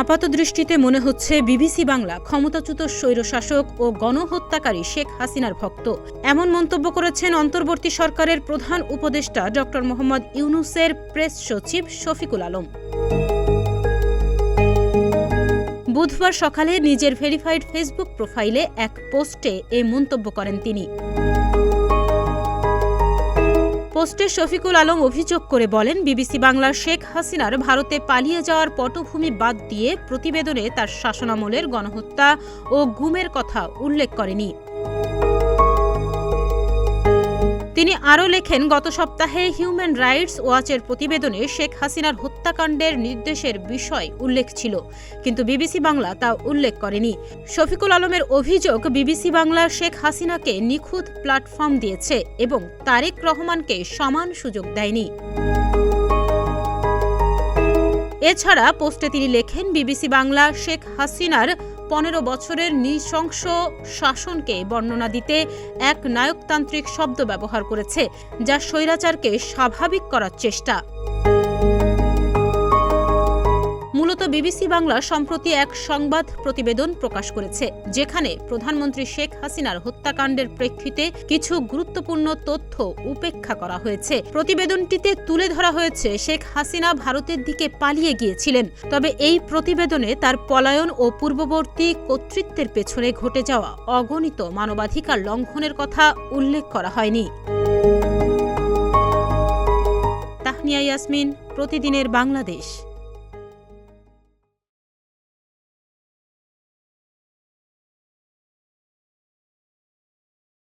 আপাতদৃষ্টিতে মনে হচ্ছে বিবিসি বাংলা ক্ষমতাচ্যুত স্বৈরশাসক ও গণহত্যাকারী শেখ হাসিনার ভক্ত। এমন মন্তব্য করেছেন অন্তর্বর্তী সরকারের প্রধান উপদেষ্টা ড. মোহাম্মদ ইউনূসের প্রেস সচিব শফিকুল আলম। বুধবার সকালে নিজের ভেরিফাইড ফেসবুক প্রোফাইলে এক পোস্টে এই মন্তব্য করেন তিনি। পোস্টে শফিকুল আলম অভিযোগ করে বলেন, বিবিসি বাংলার শেখ হাসিনার ভারতে পালিয়ে যাওয়ার পটভূমি বাদ দিয়ে প্রতিবেদনে তার শাসনামলের গণহত্যা ও গুমের কথা উল্লেখ করেনি। তিনি আরও লেখেন, গত সপ্তাহে হিউম্যান রাইটস ওয়াচের প্রতিবেদনে শেখ হাসিনার হত্যাকাণ্ডের নির্দেশের বিষয় উল্লেখ ছিল, কিন্তু বিবিসি বাংলা তা উল্লেখ করেনি। শফিকুল আলমের অভিযোগ, বিবিসি বাংলা শেখ হাসিনাকে নিখুঁত প্ল্যাটফর্ম দিয়েছে এবং তারেক রহমানকে সমান সুযোগ দেয়নি। এছাড়া পোস্টে তিনি লেখেন, বিবিসি বাংলা শেখ হাসিনার 15 বছরের নৃশংস শাসনকে বর্ণনা দিতে এক নায়কতান্ত্রিক শব্দ ব্যবহার করেছে, যা স্বৈরাচারকে স্বাভাবিক করার চেষ্টা। মূলত বিবিসি বাংলা সম্প্রতি এক সংবাদ প্রতিবেদন প্রকাশ করেছে, যেখানে প্রধানমন্ত্রী শেখ হাসিনার হত্যাকাণ্ডের প্রেক্ষিতে কিছু গুরুত্বপূর্ণ তথ্য উপেক্ষা করা হয়েছে। প্রতিবেদনটিতে তুলে ধরা হয়েছে, শেখ হাসিনা ভারতের দিকে পালিয়ে গিয়েছিলেন, তবে এই প্রতিবেদনে তার পলায়ন ও পূর্ববর্তী কর্তৃত্বের পেছনে ঘটে যাওয়া অগণিত মানবাধিকার লঙ্ঘনের কথা উল্লেখ করা হয়নি। তাহনিয়া ইয়াসমিন, প্রতিদিনের বাংলাদেশ।